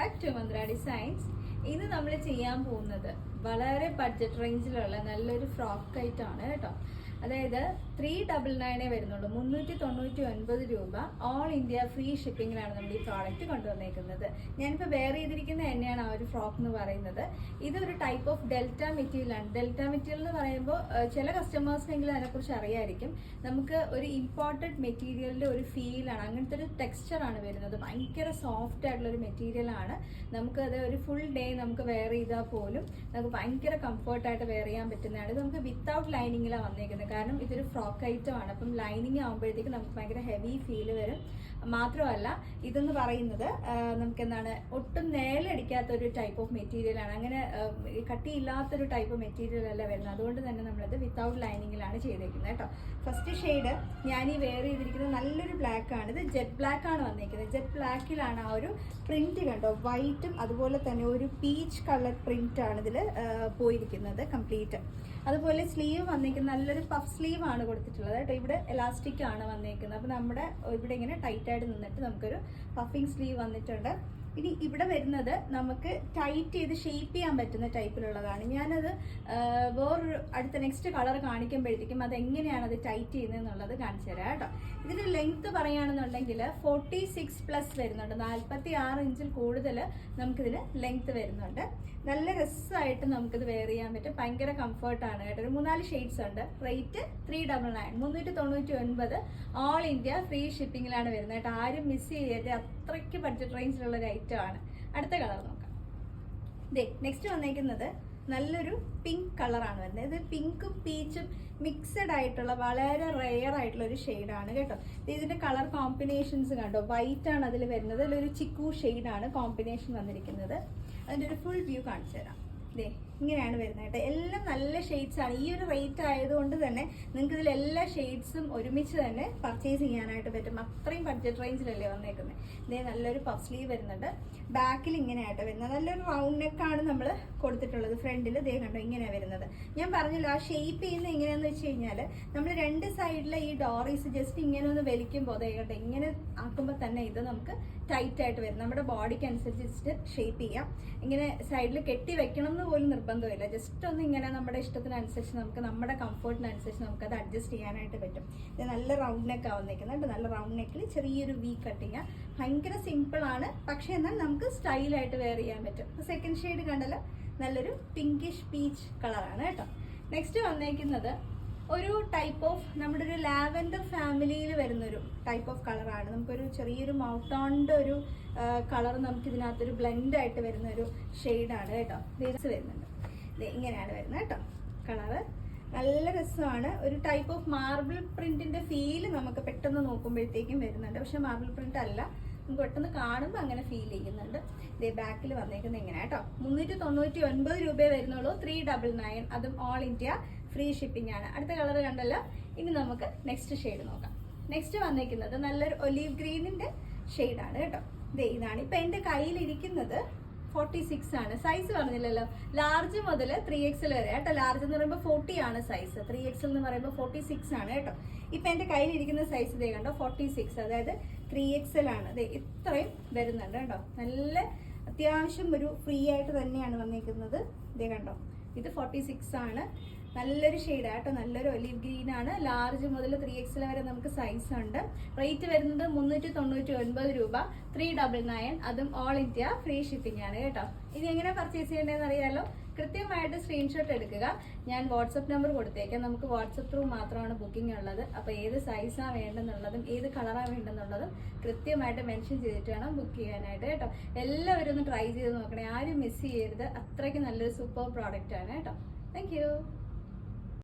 Back to Mantra designs. ഇന്ന് നമ്മൾ ചെയ്യാൻ പോകുന്നത് വളരെ ബഡ്ജറ്റ് റേഞ്ചിലുള്ള നല്ലൊരു ഫ്രോക്ക് ആയിട്ടാണ് കേട്ടോ. അതായത് 399 വരുന്നുള്ളൂ, 399 രൂപ. ഓൾ ഇന്ത്യ ഫ്രീ ഷിപ്പിങ്ങിലാണ് നമ്മൾ ഈ പ്രോഡക്റ്റ് കൊണ്ടുവന്നേക്കുന്നത്. ഞാനിപ്പോൾ വെയർ ചെയ്തിരിക്കുന്ന തന്നെയാണ് ആ ഒരു ഫ്രോക്ക് എന്ന് പറയുന്നത്. ഇതൊരു ടൈപ്പ് ഓഫ് ഡെൽറ്റ മെറ്റീരിയലാണ്. ഡെൽറ്റ മെറ്റീരിയൽ എന്ന് പറയുമ്പോൾ ചില കസ്റ്റമേഴ്സിനെങ്കിലും അതിനെക്കുറിച്ച് അറിയായിരിക്കും. നമുക്ക് ഒരു ഇമ്പോർട്ടഡ് മെറ്റീരിയലിൻ്റെ ഒരു ഫീലാണ്, അങ്ങനത്തെ ഒരു ടെക്സ്ചറാണ് വരുന്നത്. ഭയങ്കര സോഫ്റ്റ് ആയിട്ടുള്ള ഒരു മെറ്റീരിയലാണ്. നമുക്കത് ഒരു ഫുൾ ഡേ നമുക്ക് വെയർ ചെയ്താൽ പോലും നമുക്ക് ഭയങ്കര കംഫർട്ടായിട്ട് വെയർ ചെയ്യാൻ പറ്റുന്നതാണ്. ഇത് നമുക്ക് വിത്തൗട്ട് ലൈനിങ്ങിലാണ് വന്നേക്കുന്നത്, കാരണം ഇതൊരു ഫ്രോക്ക് ഐറ്റം ആണ്. അപ്പം ലൈനിങ് ആകുമ്പോഴത്തേക്ക് നമുക്ക് ഭയങ്കര ഹെവി ഫീൽ വരും. മാത്രമല്ല ഇതെന്ന് പറയുന്നത് നമുക്ക് എന്താണ്, ഒട്ടും നേലടിക്കാത്ത ഒരു ടൈപ്പ് ഓഫ് മെറ്റീരിയൽ ആണ്. അങ്ങനെ കട്ടിയില്ലാത്തൊരു ടൈപ്പ് മെറ്റീരിയൽ അല്ല വരുന്നത്. അതുകൊണ്ട് തന്നെ നമ്മളത് വിത്തൗട്ട് ലൈനിങ്ങിലാണ് ചെയ്തേക്കുന്നത് കേട്ടോ. ഫസ്റ്റ് ഷെയ്ഡ് ഞാൻ ഈ വെയർ ചെയ്തിരിക്കുന്നത് നല്ലൊരു ബ്ലാക്ക് ആണ്. ഇത് ജെറ്റ് ബ്ലാക്ക് ആണ് വന്നിരിക്കുന്നത്. ജെറ്റ് ബ്ലാക്കിലാണ് ആ ഒരു പ്രിന്റ് കണ്ടോ, വൈറ്റും അതുപോലെ തന്നെ ഒരു പീച്ച് കളർ പ്രിന്റ് ആണ് ഇതിൽ പോയിരിക്കുന്നത് കംപ്ലീറ്റ്. അതുപോലെ സ്ലീവ് വന്നിരിക്കുന്നത് നല്ലൊരു പഫ് സ്ലീവ് ആണ് കൊടുത്തിട്ടുള്ളത് കേട്ടോ. ഇവിടെ എലാസ്റ്റിക് ആണ് വന്നിരിക്കുന്നത്. അപ്പോൾ നമ്മുടെ ഇവിടെ ഇങ്ങനെ ടൈറ്റ് ആയിട്ട് നിന്നിട്ട് നമുക്കൊരു പഫിങ് സ്ലീവ് വന്നിട്ടുണ്ട്. ഇനി ഇവിടെ വരുന്നത് നമുക്ക് ടൈറ്റ് ചെയ്ത് ഷേപ്പ് ചെയ്യാൻ പറ്റുന്ന ടൈപ്പിലുള്ളതാണ്. ഞാനത് വേറൊരു അടുത്ത നെക്സ്റ്റ് കളർ കാണിക്കുമ്പോഴത്തേക്കും അതെങ്ങനെയാണ് അത് ടൈറ്റ് ചെയ്യുന്നത് എന്നുള്ളത് കാണിച്ചു തരാം കേട്ടോ. ഇതിൻ്റെ ലെങ്ത്ത് പറയുകയാണെന്നുണ്ടെങ്കിൽ 46+ വരുന്നുണ്ട്. 46 ഇഞ്ചിൽ കൂടുതൽ നമുക്കിതിന് ലെങ്ത്ത് വരുന്നുണ്ട്. നല്ല രസമായിട്ട് നമുക്കിത് വെയർ ചെയ്യാൻ പറ്റും. ഭയങ്കര കംഫർട്ടാണ് കേട്ടോ. ഒരു 3-4 ഷെയ്ഡ്സ് ഉണ്ട്. റേറ്റ് 399, 399. ഓൾ ഇന്ത്യ ഫ്രീ ഷിപ്പിങ്ങിലാണ് വരുന്നത് കേട്ടോ. ആരും മിസ് ചെയ്യരുത്. അത്രയ്ക്ക് ബഡ്ജറ്റ് റേഞ്ചിലുള്ള ഒരു ഐറ്റം ആണ്. അടുത്ത കളർ നോക്കാം. നെക്സ്റ്റ് വന്നേക്കുന്നത് നല്ലൊരു പിങ്ക് കളറാണ് വരുന്നത്. ഇത് പിങ്കും പീച്ചും മിക്സഡ് ആയിട്ടുള്ള വളരെ റെയർ ആയിട്ടുള്ള ഒരു ഷെയ്ഡാണ് കേട്ടോ. ഇതിന്റെ കളർ കോമ്പിനേഷൻസ് കണ്ടോ, വൈറ്റ് ആണ് അതിൽ വരുന്നത്. അതിലൊരു ചിക്കു ഷെയ്ഡാണ് കോമ്പിനേഷൻ വന്നിരിക്കുന്നത്. അതിൻ്റെ ഒരു ഫുൾ വ്യൂ കാണിച്ചു തരാം. ഇങ്ങനെയാണ് വരുന്നത് കേട്ടോ. എല്ലാം നല്ല ഷെയ്ഡ്സ് ആണ്. ഈ ഒരു റേറ്റ് ആയതുകൊണ്ട് തന്നെ നിങ്ങൾക്ക് ഇതിൽ എല്ലാ ഷെയ്ഡ്സും ഒരുമിച്ച് തന്നെ പർച്ചേസ് ചെയ്യാനായിട്ട് പറ്റും. അത്രയും ബഡ്ജറ്റ് റേഞ്ചിലല്ലേ വന്നേക്കുന്നത്. ഇതേ നല്ലൊരു പഫ് സ്ലീവ് വരുന്നുണ്ട്. ബാക്കിൽ ഇങ്ങനെയായിട്ട് വരുന്നത്. നല്ലൊരു റൗണ്ട് നെക്കാണ് നമ്മൾ കൊടുത്തിട്ടുള്ളത്. ഫ്രണ്ടിൽ ദേ കണ്ടോ ഇങ്ങനെയാണ് വരുന്നത്. ഞാൻ പറഞ്ഞല്ലോ ആ ഷേപ്പ് ചെയ്യുന്നത് എങ്ങനെയാണെന്ന് വെച്ച് കഴിഞ്ഞാൽ നമ്മൾ രണ്ട് സൈഡിലെ ഈ ഡോറീസ് ജസ്റ്റ് ഇങ്ങനെ ഒന്ന് വലിക്കുമ്പോൾ ദേ കണ്ടോ ഇങ്ങനെ ആക്കുമ്പോൾ തന്നെ ഇത് നമുക്ക് ടൈറ്റ് ആയിട്ട് വരും. നമ്മുടെ ബോഡിക്ക് അനുസരിച്ച് ഷേപ്പ് ചെയ്യാം. ഇങ്ങനെ സൈഡിൽ കെട്ടി വെക്കണം എന്ന് പോലും നിർബന്ധമില്ല. ജസ്റ്റ് ഒന്ന് ഇങ്ങനെ നമ്മുടെ ഇഷ്ടത്തിനനുസരിച്ച് നമുക്ക് നമ്മുടെ കംഫർട്ടിനനുസരിച്ച് നമുക്കത് അഡ്ജസ്റ്റ് ചെയ്യാനായിട്ട് പറ്റും. ഇത് നല്ല റൗണ്ട് നെക്ക് ആവുന്നേക്കുന്നുണ്ട്. നല്ല റൗണ്ട് നെക്കിൽ ചെറിയൊരു വി കട്ടിങ്. ഭയങ്കര സിമ്പിൾ ആണ്, പക്ഷെ എന്നാൽ നമുക്ക് സ്റ്റൈലായിട്ട് വെയർ ചെയ്യാൻ പറ്റും. സെക്കൻഡ് ഷെയ്ഡ് കണ്ടല്ലോ, നല്ലൊരു പിങ്കിഷ് പീച്ച് കളറാണ് കേട്ടോ. നെക്സ്റ്റ് വന്നേക്കുന്നത് ഒരു ടൈപ്പ് ഓഫ് നമ്മുടെ ഒരു ലാവൻഡർ ഫാമിലിയിൽ വരുന്നൊരു ടൈപ്പ് ഓഫ് കളറാണ്. നമുക്കൊരു ചെറിയൊരു മൗട്ടോണിൻ്റെ ഒരു കളർ നമുക്ക് ഇതിനകത്തൊരു ബ്ലെൻഡായിട്ട് വരുന്ന ഒരു ഷെയ്ഡാണ് കേട്ടോ. ഇത് വരുന്നുണ്ട്. ഇങ്ങനെയാണ് വരുന്നത് കേട്ടോ. കളറ് നല്ല രസമാണ്. ഒരു ടൈപ്പ് ഓഫ് മാർബിൾ പ്രിന്റിന്റെ ഫീല് നമുക്ക് പെട്ടെന്ന് നോക്കുമ്പോഴത്തേക്കും വരുന്നുണ്ട്. പക്ഷെ മാർബിൾ പ്രിന്റ് അല്ല, നമുക്ക് പെട്ടെന്ന് കാണുമ്പോൾ അങ്ങനെ ഫീൽ ചെയ്യുന്നുണ്ട്. ഇതേ ബാക്കിൽ വന്നേക്കുന്നത് എങ്ങനെ കേട്ടോ. 399 രൂപയെ വരുന്നുള്ളൂ. 399, അതും ഓൾ ഇന്ത്യ ഫ്രീ ഷിപ്പിംഗ് ആണ്. അടുത്ത കളർ കണ്ടല്ലോ. ഇനി നമുക്ക് നെക്സ്റ്റ് ഷെയ്ഡ് നോക്കാം. നെക്സ്റ്റ് വന്നേക്കുന്നത് നല്ലൊരു ഒലീവ് ഗ്രീനിന്റെ ഷെയ്ഡാണ് കേട്ടോ. ഇതാണ് ഇപ്പൊ എന്റെ കയ്യിലിരിക്കുന്നത് 46 ആണ്. സൈസ് പറഞ്ഞില്ലല്ലോ, ലാർജ് മുതൽ 3XL വരെ കേട്ടോ. ലാർജ് എന്ന് പറയുമ്പോൾ 40 ആണ് സൈസ്, 3XL എന്ന് പറയുമ്പോൾ 46 ആണ് കേട്ടോ. ഇപ്പൊ എന്റെ കയ്യിലിരിക്കുന്ന സൈസ് ഇതേ കണ്ടോ 46, അതായത് 3XL ആണ്. അതെ ഇത്രയും വരുന്നുണ്ട് കേട്ടോ. നല്ല അത്യാവശ്യം ഒരു ഫ്രീ ആയിട്ട് തന്നെയാണ് വന്നിരിക്കുന്നത്. ഇതേ കണ്ടോ, ഇത് 46 ആണ്. നല്ലൊരു ഷെയ്ഡ് ആട്ടോ. നല്ലൊരു ഒലീവ് ഗ്രീൻ ആണ്. ലാർജ് മുതൽ 3XL വരെ നമുക്ക് സൈസ് ഉണ്ട്. റേറ്റ് വരുന്നത് 399 രൂപ, 399, അതും ഓൾ ഇന്ത്യ ഫ്രീ ഷിപ്പിംഗ് ആണ് കേട്ടോ. ഇനി എങ്ങനെ പർച്ചേസ് ചെയ്യേണ്ടതെന്ന് അറിയാലോ. കൃത്യമായിട്ട് സ്ക്രീൻഷോട്ട് എടുക്കുക. ഞാൻ വാട്സപ്പ് നമ്പർ കൊടുത്തേക്കാം. നമുക്ക് വാട്സപ്പ് ത്രൂ മാത്രമാണ് ബുക്കിംഗ് ഉള്ളത്. അപ്പോൾ ഏത് സൈസാണ് വേണ്ടെന്നുള്ളതും ഏത് കളറാണ് വേണ്ടെന്നുള്ളതും കൃത്യമായിട്ട് മെൻഷൻ ചെയ്തിട്ട് വേണം ബുക്ക് ചെയ്യാനായിട്ട് കേട്ടോ. എല്ലാവരും ഒന്ന് ട്രൈ ചെയ്ത് നോക്കണേ, ആരും മിസ് ചെയ്യരുത്. അത്രയ്ക്ക് നല്ലൊരു സൂപ്പർ പ്രോഡക്റ്റ് ആണ് കേട്ടോ. Thank you.